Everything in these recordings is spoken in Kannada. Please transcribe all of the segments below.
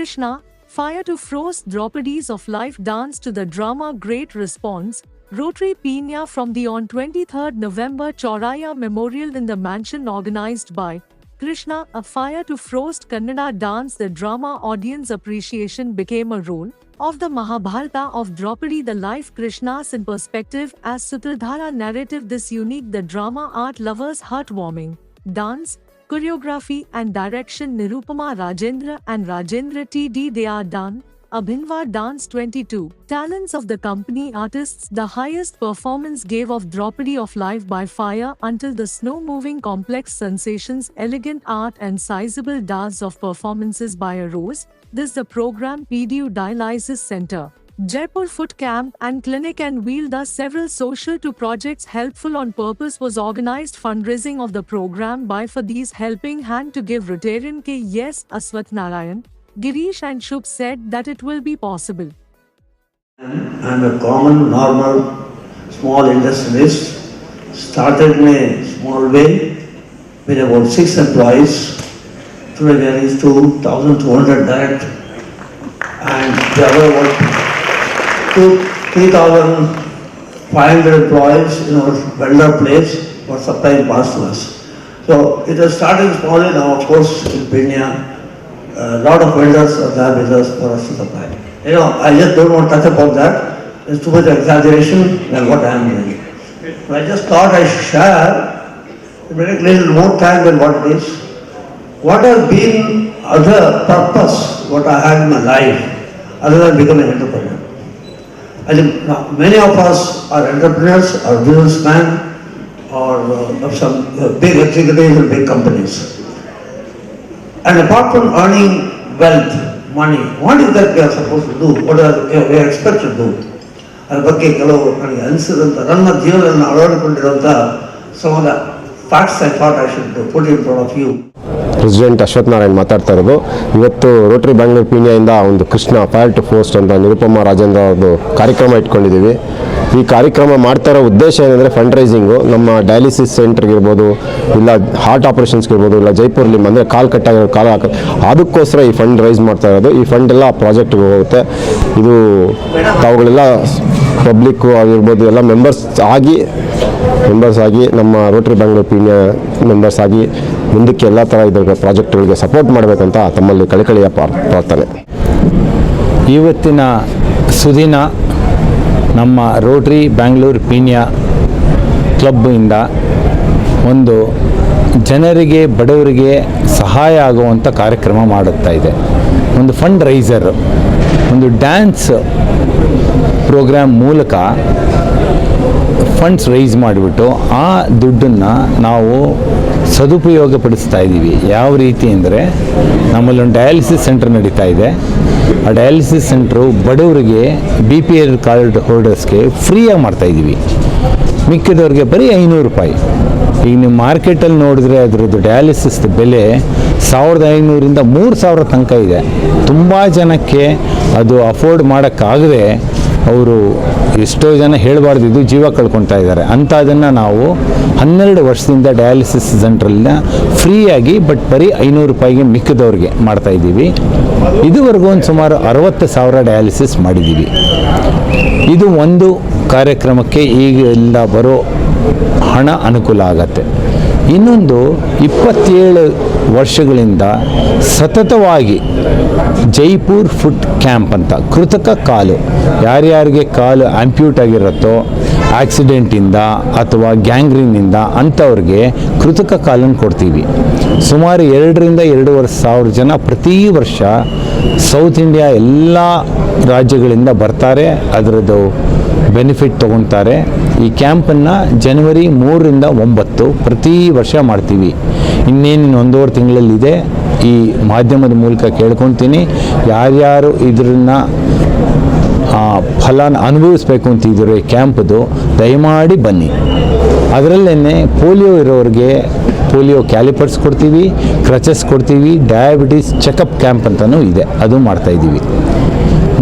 Krishna, Fire to Frost Draupadies of Life dance to the drama Great Response, Rotary Pina from the on 23rd November Chauraya Memorial in the mansion organized by Krishna, a Fire to Frost Kannada dance. The drama audience appreciation became a role of the Mahabharata of Draupadi, the life Krishna's in perspective as Sutradhara narrative. This unique the drama art lovers heartwarming dance, choreography and direction Nirupama Rajendra and Rajendra T.D. They are done. Abhinva Dance 22. Talents of the company artists. The highest performance gave of Draupadi of Life by Fire until the snow moving complex sensations, elegant art and sizable dance of performances by a rose. This the program PDU Dialysis Center, Jaipur Foot Camp and Clinic and Wheel. Thus several social to projects helpful on purpose was organized. Fundraising of the program by for these helping hand to give Rotarian K. Yes, Aswath Narayan, Girish and Shubh said that it will be possible. I'm a common, normal, small industrialist. Started in a small way with about 6 employees. Today there is 2,200 direct and the other about 3,500 employees in our vendor place for supplying parts to us. So it has started small now, of course, in Pinya. A lot of vendors are there with us for us to supply. I just don't want to touch upon that. There's too much exaggeration than what I am doing. So I just thought I should share a little more time than what it is. What has been other purpose, what I had in my life, other than becoming an entrepreneur? I think many of us are entrepreneurs, or businessmen, or some big executives in big companies. And apart from earning wealth, money, what is that we are supposed to do? What are we are expected to do? ಅದರ ಬಗ್ಗೆ ಕೆಲವು ನನಗೆ ಅನಿಸಿದಂಥ ನನ್ನ ಜೀವನದಲ್ಲಿ ಅಳವಡಿಕೊಂಡಿರುವಂಥ some of the facts I thought I should put in front of you. President Ashwath Narayan ಮಾತಾಡ್ತಾ ಇರೋದು. ಇವತ್ತು ರೋಟರಿ ಬ್ಯಾಂಗ್ಳೂರು ಪೀಣ್ಯದಿಂದ ಒಂದು ಕೃಷ್ಣ ಫೈರ್ ಟು ಫೋಸ್ಟ್ ಅಂತ ನಿರುಪಮ ರಾಜೇಂದ್ರ ಅವ್ರದ್ದು ಕಾರ್ಯಕ್ರಮ ಇಟ್ಕೊಂಡಿದ್ದೀವಿ. ಈ ಕಾರ್ಯಕ್ರಮ ಮಾಡ್ತಾ ಇರೋ ಉದ್ದೇಶ ಏನಂದರೆ ಫಂಡ್ ರೈಸಿಂಗು. ನಮ್ಮ ಡಯಾಲಿಸಿಸ್ ಸೆಂಟ್ರಿಗಿರ್ಬೋದು, ಇಲ್ಲ ಹಾರ್ಟ್ ಆಪರೇಷನ್ಸ್ಗಿರ್ಬೋದು, ಇಲ್ಲ ಜೈಪುರಲ್ಲಿ ಅಂದರೆ ಕಾಲು ಕಟ್ಟಾಗಿರೋ ಕಾಲು ಅದಕ್ಕೋಸ್ಕರ ಈ ಫಂಡ್ ರೈಸ್ ಮಾಡ್ತಾ ಇರೋದು. ಈ ಫಂಡ್ ಎಲ್ಲ ಪ್ರಾಜೆಕ್ಟ್ಗೆ ಹೋಗುತ್ತೆ. ಇದು ತಾವುಗಳೆಲ್ಲ ಪಬ್ಲಿಕ್ಕು ಆಗಿರ್ಬೋದು ಎಲ್ಲ ಮೆಂಬರ್ಸ್ ಆಗಿ ನಮ್ಮ ರೋಟರಿ ಬ್ಯಾಂಗ್ಳೂರು ಪೀಣ್ಯ ಮೆಂಬರ್ಸ್ ಆಗಿ ಮುಂದಕ್ಕೆ ಎಲ್ಲ ಥರ ಇದರ ಪ್ರಾಜೆಕ್ಟ್ಗಳಿಗೆ ಸಪೋರ್ಟ್ ಮಾಡಬೇಕಂತ ತಮ್ಮಲ್ಲಿ ಕಳಕಳಿಯ ಪ್ರಾರ್ಥನೆ. ಇವತ್ತಿನ ಸುದಿನ ನಮ್ಮ ರೋಟರಿ ಬ್ಯಾಂಗ್ಳೂರು ಪೀಣ್ಯ ಕ್ಲಬ್ಬಿಂದ ಒಂದು ಜನರಿಗೆ ಬಡವರಿಗೆ ಸಹಾಯ ಆಗುವಂಥ ಕಾರ್ಯಕ್ರಮ ಮಾಡುತ್ತಾ ಇದೆ. ಒಂದು ಫಂಡ್ ರೈಸರ್, ಒಂದು ಡ್ಯಾನ್ಸ್ ಪ್ರೋಗ್ರಾಮ್ ಮೂಲಕ ಫಂಡ್ಸ್ ರೈಸ್ ಮಾಡಿಬಿಟ್ಟು ಆ ದುಡ್ಡನ್ನು ನಾವು ಸದುಪಯೋಗಪಡಿಸ್ತಾ ಇದ್ದೀವಿ. ಯಾವ ರೀತಿ ಅಂದರೆ ನಮ್ಮಲ್ಲೊಂದು ಡಯಾಲಿಸಿಸ್ ಸೆಂಟರ್ ನಡೀತಾ ಇದೆ. ಆ ಡಯಾಲಿಸಿಸ್ ಸೆಂಟ್ರು ಬಡವರಿಗೆ BPL ಕಾರ್ಡ್ ಹೋಲ್ಡರ್ಸ್ಗೆ ಫ್ರೀಯಾಗಿ ಮಾಡ್ತಾಯಿದ್ದೀವಿ. ಮಿಕ್ಕಿದವ್ರಿಗೆ ಬರೀ 500 ರೂಪಾಯಿ. ಈಗ ನೀವು ಮಾರ್ಕೆಟಲ್ಲಿ ನೋಡಿದ್ರೆ ಅದರದ್ದು ಡಯಾಲಿಸಿಸ್ ಬೆಲೆ 1500ರಿಂದ 3000 ತನಕ ಇದೆ. ತುಂಬ ಜನಕ್ಕೆ ಅದು ಅಫೋರ್ಡ್ ಮಾಡೋಕ್ಕಾಗದೆ ಅವರು ಎಷ್ಟೋ ಜನ ಹೇಳಬಾರ್ದಿದ್ದು ಜೀವ ಕಳ್ಕೊತಾ ಇದ್ದಾರೆ. ಅಂಥದನ್ನು ನಾವು 12 ವರ್ಷದಿಂದ ಡಯಾಲಿಸಿಸ್ ಸೆಂಟ್ರಲ್ಲಿನ ಫ್ರೀಯಾಗಿ ಬಟ್ ಬರೀ 500 ರೂಪಾಯಿಗೆ ಮಿಕ್ಕಿದವ್ರಿಗೆ ಮಾಡ್ತಾಯಿದ್ದೀವಿ. ಇದುವರೆಗೂ ಒಂದು ಸುಮಾರು 60,000 ಡಯಾಲಿಸಿಸ್ ಮಾಡಿದ್ದೀವಿ. ಇದು ಒಂದು ಕಾರ್ಯಕ್ರಮಕ್ಕೆ ಈಗ ಎಲ್ಲ ಬರೋ ಹಣ ಅನುಕೂಲ ಆಗತ್ತೆ. ಇನ್ನೊಂದು 27 ವರ್ಷಗಳಿಂದ ಸತತವಾಗಿ ಜೈಪುರ್ ಫುಟ್ ಕ್ಯಾಂಪ್ ಅಂತ ಕೃತಕ ಕಾಲು, ಯಾರ್ಯಾರಿಗೆ ಕಾಲು ಆಂಪ್ಯೂಟ್ ಆಗಿರುತ್ತೋ ಆಕ್ಸಿಡೆಂಟಿಂದ ಅಥವಾ ಗ್ಯಾಂಗ್ರೀನಿಂದ ಅಂಥವ್ರಿಗೆ ಕೃತಕ ಕಾಲನ್ನು ಕೊಡ್ತೀವಿ. ಸುಮಾರು 2,000ರಿಂದ 2,500 ಜನ ಪ್ರತಿ ವರ್ಷ ಸೌತ್ ಇಂಡಿಯಾ ಎಲ್ಲ ರಾಜ್ಯಗಳಿಂದ ಬರ್ತಾರೆ, ಅದರದ್ದು ಬೆನಿಫಿಟ್ ತೊಗೊತಾರೆ. ಈ ಕ್ಯಾಂಪನ್ನು ಜನವರಿ 3ರಿಂದ 9 ಪ್ರತಿ ವರ್ಷ ಮಾಡ್ತೀವಿ. ಇನ್ನೇನು 1.5 ತಿಂಗಳಲ್ಲಿದೆ. ಈ ಮಾಧ್ಯಮದ ಮೂಲಕ ಕೇಳ್ಕೊತೀನಿ, ಯಾರ್ಯಾರು ಇದನ್ನು ಫಲನ ಅನುಭವಿಸ್ಬೇಕು ಅಂತಿದ್ರು ಈ ಕ್ಯಾಂಪದು, ದಯಮಾಡಿ ಬನ್ನಿ. ಅದರಲ್ಲೇ ಪೋಲಿಯೋ ಇರೋರಿಗೆ ಪೋಲಿಯೋ ಕ್ಯಾಲಿಪರ್ಸ್ ಕೊಡ್ತೀವಿ, ಕ್ರಚಸ್ ಕೊಡ್ತೀವಿ, ಡಯಾಬಿಟಿಸ್ ಚೆಕಪ್ ಕ್ಯಾಂಪ್ ಅಂತಲೂ ಇದೆ, ಅದು ಮಾಡ್ತಾಯಿದ್ದೀವಿ.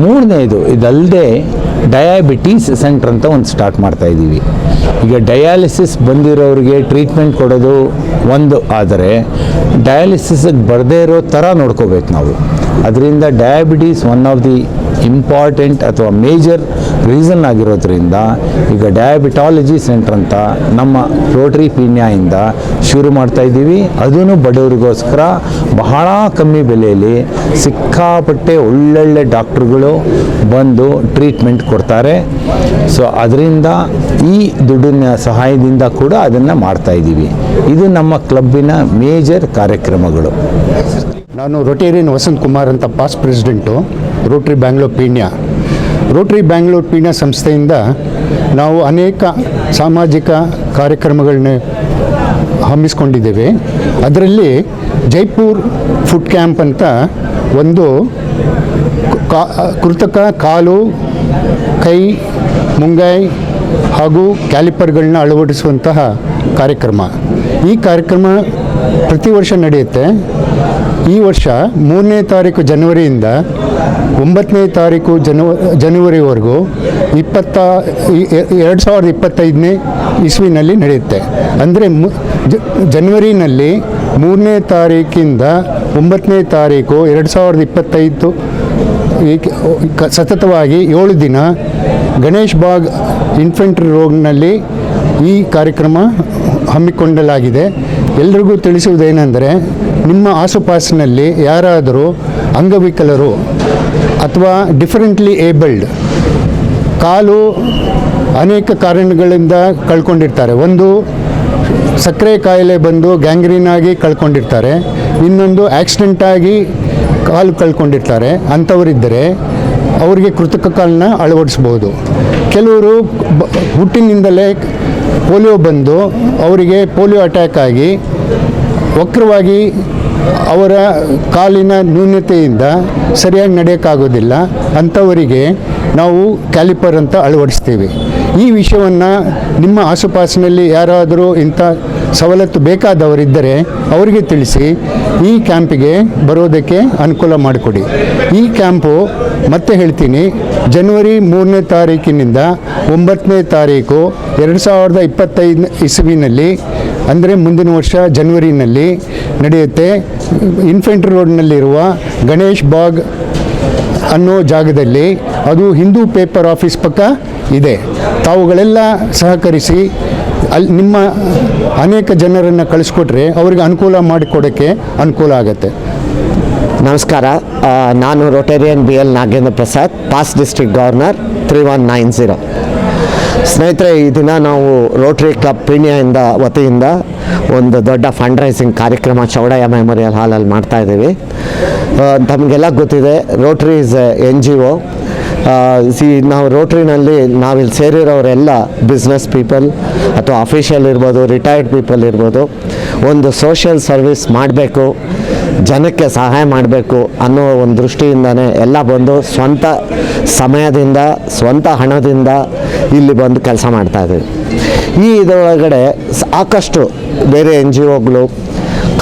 ಮೂರನೇದು ಇದಲ್ಲದೆ ಡಯಾಬಿಟೀಸ್ ಸೆಂಟ್ರ್ ಅಂತ ಒಂದು ಸ್ಟಾರ್ಟ್ ಮಾಡ್ತಾ ಇದ್ದೀವಿ. ಈಗ ಡಯಾಲಿಸಿಸ್ ಬಂದಿರೋರಿಗೆ ಟ್ರೀಟ್ಮೆಂಟ್ ಕೊಡೋದು ಒಂದು, ಆದರೆ ಡಯಾಲಿಸಿಸ್ಗೆ ಬರದೇ ಇರೋ ಥರ ನೋಡ್ಕೋಬೇಕು ನಾವು. ಅದರಿಂದ diabetes one of the important ಅಥವಾ ಮೇಜರ್ ರೀಸನ್ ಆಗಿರೋದ್ರಿಂದ ಈಗ ಡಯಾಬಿಟಾಲಜಿ ಸೆಂಟ್ರ್ ಅಂತ ನಮ್ಮ ರೋಟರಿ ಪೀಣ್ಯದಿಂದ ಶುರು ಮಾಡ್ತಾ ಇದ್ದೀವಿ. ಅದೂ ಬಡವರಿಗೋಸ್ಕರ ಬಹಳ ಕಮ್ಮಿ ಬೆಲೆಯಲ್ಲಿ ಸಿಕ್ಕಾಪಟ್ಟೆ ಒಳ್ಳೊಳ್ಳೆ ಡಾಕ್ಟ್ರುಗಳು ಬಂದು ಟ್ರೀಟ್ಮೆಂಟ್ ಕೊಡ್ತಾರೆ. ಸೊ ಅದರಿಂದ ಈ ದುಡ್ಡಿನ ಸಹಾಯದಿಂದ ಕೂಡ ಅದನ್ನು ಮಾಡ್ತಾ ಇದ್ದೀವಿ. ಇದು ನಮ್ಮ ಕ್ಲಬ್ಬಿನ ಮೇಜರ್ ಕಾರ್ಯಕ್ರಮಗಳು. ನಾನು ರೋಟೇರಿಯನ್ ವಸಂತ್ ಕುಮಾರ್ ಅಂತ past president, rotary Bangalore Peenya. Rotary Bangalore Peenya ಸಂಸ್ಥೆಯಿಂದ ನಾವು ಅನೇಕ ಸಾಮಾಜಿಕ ಕಾರ್ಯಕ್ರಮಗಳನ್ನ ಹಮ್ಮಿಸ್ಕೊಂಡಿದ್ದೇವೆ. ಅದರಲ್ಲಿ ಜೈಪುರ್ ಫುಡ್ ಕ್ಯಾಂಪ್ ಅಂತ ಒಂದು ಕೃತಕ ಕಾಲು, ಕೈ, ಮುಂಗೈ ಹಾಗೂ ಕ್ಯಾಲಿಪರ್ಗಳನ್ನ ಅಳವಡಿಸುವಂತಹ ಕಾರ್ಯಕ್ರಮ. ಈ ಕಾರ್ಯಕ್ರಮ ಪ್ರತಿ ವರ್ಷ ನಡೆಯುತ್ತೆ. ಈ ವರ್ಷ 3ನೇ ತಾರೀಕು ಜನವರಿಯಿಂದ 9ನೇ ತಾರೀಕು ಜನವರಿವರೆಗೂ 2025ನೇ ಇಸ್ವಿನಲ್ಲಿ ನಡೆಯುತ್ತೆ. ಅಂದರೆ ಜನವರಿನಲ್ಲಿ 3ನೇ ತಾರೀಕಿಂದ 9ನೇ ತಾರೀಕು 2025 ಸತತವಾಗಿ 7 ದಿನ ಗಣೇಶ್ ಬಾಗ್ ಇನ್ಫೆಂಟ್ರಿ ರೋಡ್ನಲ್ಲಿ ಈ ಕಾರ್ಯಕ್ರಮ ಹಮ್ಮಿಕೊಳ್ಳಲಾಗಿದೆ. ಎಲ್ರಿಗೂ ತಿಳಿಸುವುದೇನೆಂದರೆ, ನಿಮ್ಮ ಆಸುಪಾಸಿನಲ್ಲಿ ಯಾರಾದರೂ ಅಂಗವಿಕಲರು ಅಥವಾ ಡಿಫರೆಂಟ್ಲಿ ಏಬಲ್ಡ್, ಕಾಲು ಅನೇಕ ಕಾರಣಗಳಿಂದ ಕಳ್ಕೊಂಡಿರ್ತಾರೆ. ಒಂದು ಸಕ್ಕರೆ ಕಾಯಿಲೆ ಬಂದು ಗ್ಯಾಂಗ್ರೀನ್ ಆಗಿ ಕಳ್ಕೊಂಡಿರ್ತಾರೆ, ಇನ್ನೊಂದು ಆಕ್ಸಿಡೆಂಟಾಗಿ ಕಾಲು ಕಳ್ಕೊಂಡಿರ್ತಾರೆ. ಅಂಥವರಿದ್ದರೆ ಅವರಿಗೆ ಕೃತಕ ಕಾಲನ್ನ ಅಳವಡಿಸ್ಬೋದು. ಕೆಲವರು ಹುಟ್ಟಿನಿಂದಲೇ ಪೋಲಿಯೋ ಬಂದು ಅವರಿಗೆ ಪೋಲಿಯೋ ಅಟ್ಯಾಕ್ ಆಗಿ ವಕ್ರವಾಗಿ ಅವರ ಕಾಲಿನ ನ್ಯೂನತೆಯಿಂದ ಸರಿಯಾಗಿ ನಡೆಯೋಕ್ಕಾಗೋದಿಲ್ಲ. ಅಂಥವರಿಗೆ ನಾವು ಕ್ಯಾಲಿಪರ್ ಅಂತ ಅಳವಡಿಸ್ತೀವಿ. ಈ ವಿಷಯವನ್ನು ನಿಮ್ಮ ಆಸುಪಾಸಿನಲ್ಲಿ ಯಾರಾದರೂ ಇಂಥ ಸವಲತ್ತು ಬೇಕಾದವರಿದ್ದರೆ ಅವರಿಗೆ ತಿಳಿಸಿ ಈ ಕ್ಯಾಂಪಿಗೆ ಬರೋದಕ್ಕೆ ಅನುಕೂಲ ಮಾಡಿಕೊಡಿ. ಈ ಕ್ಯಾಂಪು ಮತ್ತೆ ಹೇಳ್ತೀನಿ, ಜನವರಿ 3ನೇ ತಾರೀಕಿನಿಂದ 9ನೇ ತಾರೀಕು 2025 ಇಸ್ವಿನಲ್ಲಿ, ಅಂದರೆ ಮುಂದಿನ ವರ್ಷ ಜನವರಿನಲ್ಲಿ ನಡೆಯುತ್ತೆ. ಇನ್ಫೆಂಟ್ರಿ ರೋಡ್ನಲ್ಲಿರುವ ಗಣೇಶ್ ಬಾಗ್ ಅನ್ನೋ ಜಾಗದಲ್ಲಿ, ಅದು ಹಿಂದೂ ಪೇಪರ್ ಆಫೀಸ್ ಪಕ್ಕ ಇದೆ. ತಾವುಗಳೆಲ್ಲ ಸಹಕರಿಸಿ ಅಲ್ಲಿ ನಿಮ್ಮ ಅನೇಕ ಜನರನ್ನು ಕಳಿಸ್ಕೊಟ್ರೆ ಅವರಿಗೆ ಅನುಕೂಲ ಮಾಡಿಕೊಡೋಕ್ಕೆ ಅನುಕೂಲ ಆಗುತ್ತೆ. ನಮಸ್ಕಾರ, ನಾನು Rotarian BL Nagendra Prasad, past district governor 3190. ಸ್ನೇಹಿತರೆ, ಈ ದಿನ ನಾವು ರೋಟರಿ ಕ್ಲಬ್ ಪೀಣ್ಯದಿಂದ ವತಿಯಿಂದ ಒಂದು ದೊಡ್ಡ ಫಂಡ್ ರೈಸಿಂಗ್ ಕಾರ್ಯಕ್ರಮ ಚೌಡಯ್ಯ ಮೆಮೋರಿಯಲ್ ಹಾಲಲ್ಲಿ ಮಾಡ್ತಾಯಿದ್ದೀವಿ. ತಮಗೆಲ್ಲ ಗೊತ್ತಿದೆ, ರೋಟರಿ ಇಸ್ NGO. ನಾವು ರೋಟ್ರಿನಲ್ಲಿ ನಾವಿಲ್ಲಿ ಸೇರಿರೋರೆಲ್ಲ ಬಿಸ್ನೆಸ್ ಪೀಪಲ್ ಅಥವಾ ಅಫಿಷಿಯಲ್ ಇರ್ಬೋದು, ರಿಟೈರ್ಡ್ ಪೀಪಲ್ ಇರ್ಬೋದು. ಒಂದು ಸೋಷಿಯಲ್ ಸರ್ವಿಸ್ ಮಾಡಬೇಕು, ಜನಕ್ಕೆ ಸಹಾಯ ಮಾಡಬೇಕು ಅನ್ನೋ ಒಂದು ದೃಷ್ಟಿಯಿಂದನೇ ಎಲ್ಲ ಬಂದು ಸ್ವಂತ ಸಮಯದಿಂದ, ಸ್ವಂತ ಹಣದಿಂದ ಇಲ್ಲಿ ಬಂದು ಕೆಲಸ ಮಾಡ್ತಾಯಿದ್ದೀವಿ. ಈ ಇದರೊಳಗಡೆ ಸಾಕಷ್ಟು ಬೇರೆ NGOಗಳು,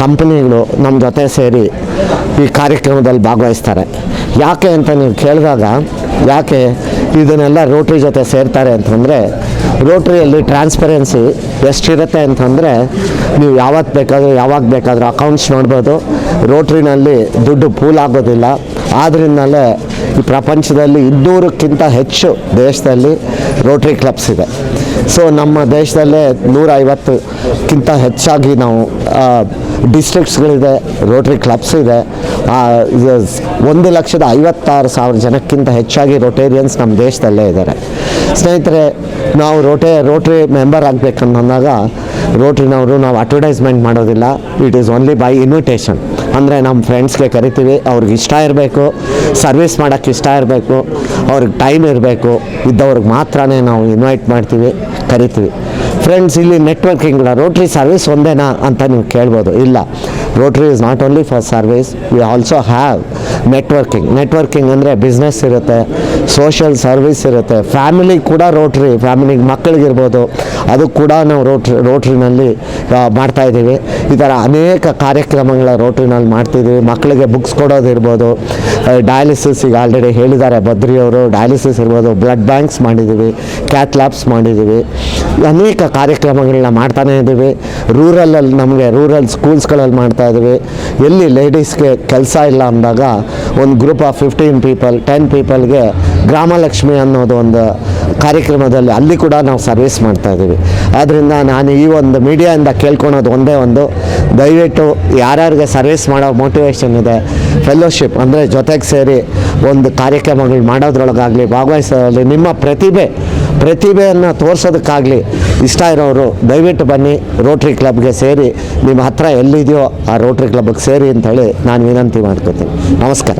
ಕಂಪ್ನಿಗಳು ನಮ್ಮ ಜೊತೆ ಸೇರಿ ಈ ಕಾರ್ಯಕ್ರಮದಲ್ಲಿ ಭಾಗವಹಿಸ್ತಾರೆ. ಯಾಕೆ ಅಂತ ನೀವು ಕೇಳಿದಾಗ, ಯಾಕೆ ಇದನ್ನೆಲ್ಲ ರೋಟ್ರಿ ಜೊತೆ ಸೇರ್ತಾರೆ ಅಂತಂದರೆ, ರೋಟ್ರಿಯಲ್ಲಿ ಟ್ರಾನ್ಸ್ಪರೆನ್ಸಿ ಎಷ್ಟಿರುತ್ತೆ ಅಂತಂದರೆ, ನೀವು ಯಾವಾಗ ಬೇಕಾದರೂ ಅಕೌಂಟ್ಸ್ ನೋಡ್ಬೋದು. ರೋಟ್ರಿನಲ್ಲಿ ದುಡ್ಡು ಪೂಲ್ ಆಗೋದಿಲ್ಲ. ಆದ್ದರಿಂದಲೇ ಈ ಪ್ರಪಂಚದಲ್ಲಿ 200ಕ್ಕಿಂತ ಹೆಚ್ಚು ದೇಶದಲ್ಲಿ ರೋಟ್ರಿ ಕ್ಲಬ್ಸ್ ಇದೆ. ಸೊ ನಮ್ಮ ದೇಶದಲ್ಲೇ 150ಕ್ಕಿಂತ ಹೆಚ್ಚಾಗಿ ನಾವು ಡಿಸ್ಟ್ರಿಕ್ಟ್ಸ್ಗಳಿದೆ, ರೋಟ್ರಿ ಕ್ಲಬ್ಸ್ ಇದೆ. 1,56,000 ಜನಕ್ಕಿಂತ ಹೆಚ್ಚಾಗಿ ರೋಟೇರಿಯನ್ಸ್ ನಮ್ಮ ದೇಶದಲ್ಲೇ ಇದ್ದಾರೆ. ಸ್ನೇಹಿತರೆ, ನಾವು ರೋಟ್ರಿ ಮೆಂಬರ್ ಆಗಬೇಕಂದಾಗ ರೋಟ್ರಿನವರು ನಾವು ಅಡ್ವರ್ಟೈಸ್ಮೆಂಟ್ ಮಾಡೋದಿಲ್ಲ. It is only by invitation. ಅಂದರೆ ನಮ್ಮ ಫ್ರೆಂಡ್ಸ್ಗೆ ಕರಿತೀವಿ, ಅವ್ರಿಗೆ ಇಷ್ಟ ಇರಬೇಕು, ಸರ್ವಿಸ್ ಮಾಡೋಕ್ಕೆ ಇಷ್ಟ ಇರಬೇಕು, ಅವ್ರಿಗೆ ಟೈಮ್ ಇರಬೇಕು, ಇದ್ದವ್ರಿಗೆ ಮಾತ್ರನೇ ನಾವು ಇನ್ವೈಟ್ ಮಾಡ್ತೀವಿ, ಕರಿತೀವಿ. ಫ್ರೆಂಡ್ಸ್, ಇಲ್ಲಿ ನೆಟ್ವರ್ಕಿಂಗ್ ಇಲ್ಲ. ರೋಟ್ರಿ ಸರ್ವಿಸ್ ಒಂದೇನಾ ಅಂತ ನೀವು ಕೇಳ್ಬೋದು. ಇಲ್ಲ, rotary is not only for service, we also have networking ಅಂದರೆ ಬಿಸ್ನೆಸ್ ಇರುತ್ತೆ, ಸೋಷಿಯಲ್ ಸರ್ವಿಸ್ ಇರುತ್ತೆ, ಫ್ಯಾಮಿಲಿ ಕೂಡ ಫ್ಯಾಮಿಲಿಗೆ ಮಕ್ಕಳಿಗಿರ್ಬೋದು, ಅದು ಕೂಡ ನಾವು ರೋಟ್ರಿನಲ್ಲಿ ಮಾಡ್ತಾಯಿದ್ದೀವಿ. ಈ ಥರ ಅನೇಕ ಕಾರ್ಯಕ್ರಮಗಳ ರೋಟ್ರಿನಲ್ಲಿ ಮಾಡ್ತಿದ್ದೀವಿ. ಮಕ್ಕಳಿಗೆ ಬುಕ್ಸ್ ಕೊಡೋದಿರ್ಬೋದು, ಡಯಾಲಿಸಿಸ್ ಈಗ ಆಲ್ರೆಡಿ ಹೇಳಿದ್ದಾರೆ ಬದ್ರಿಯವರು, ಡಯಾಲಿಸಿಸ್ ಇರ್ಬೋದು, ಬ್ಲಡ್ ಬ್ಯಾಂಕ್ಸ್ ಮಾಡಿದ್ದೀವಿ, ಕ್ಯಾತ್ ಲ್ಯಾಬ್ಸ್ ಮಾಡಿದ್ದೀವಿ, ಅನೇಕ ಕಾರ್ಯಕ್ರಮಗಳನ್ನ ಮಾಡ್ತಾನೇ ಇದ್ದೀವಿ. ರೂರಲಲ್ಲಿ ನಮಗೆ ರೂರಲ್ ಸ್ಕೂಲ್ಸ್ಗಳಲ್ಲಿ ಮಾಡ್ತಾ ಇದ್ದೀವಿ. ಎಲ್ಲಿ ಲೇಡೀಸ್ಗೆ ಕೆಲಸ ಇಲ್ಲ ಅಂದಾಗ ಒಂದು ಗ್ರೂಪ್ ಆಫ್ 15 ಪೀಪಲ್ 10 ಪೀಪಲ್ಗೆ ಗ್ರಾಮಲಕ್ಷ್ಮಿ ಅನ್ನೋದು ಒಂದು ಕಾರ್ಯಕ್ರಮದಲ್ಲಿ ಅಲ್ಲಿ ಕೂಡ ನಾವು ಸರ್ವಿಸ್ ಮಾಡ್ತಾ ಇದ್ದೀವಿ. ಆದ್ದರಿಂದ ನಾನು ಈ ಒಂದು ಮೀಡಿಯಾದಿಂದ ಕೇಳ್ಕೊಳೋದು ಒಂದೇ ಒಂದು, ದಯವಿಟ್ಟು ಯಾರ್ಯಾರಿಗೆ ಸರ್ವಿಸ್ ಮಾಡೋ ಮೋಟಿವೇಶನ್ ಇದೆ, ಫೆಲೋಶಿಪ್ ಅಂದರೆ ಜೊತೆಗೆ ಸೇರಿ ಒಂದು ಕಾರ್ಯಕ್ರಮಗಳು ಮಾಡೋದ್ರೊಳಗಾಗಲಿ ಭಾಗವಹಿಸೋದ್ರಲ್ಲಿ ನಿಮ್ಮ ಪ್ರತಿಭೆಯನ್ನು ತೋರಿಸೋದಕ್ಕಾಗಲಿ ಇಷ್ಟ ಇರೋರು ದಯವಿಟ್ಟು ಬನ್ನಿ, ರೋಟ್ರಿ ಕ್ಲಬ್ಗೆ ಸೇರಿ, ನಿಮ್ಮ ಹತ್ರ ಎಲ್ಲಿದೆಯೋ ಆ ರೋಟ್ರಿ ಕ್ಲಬ್ಗೆ ಸೇರಿ ಅಂತೇಳಿ ನಾನು ವಿನಂತಿ ಮಾಡ್ಕೊತೀನಿ. ನಮಸ್ಕಾರ.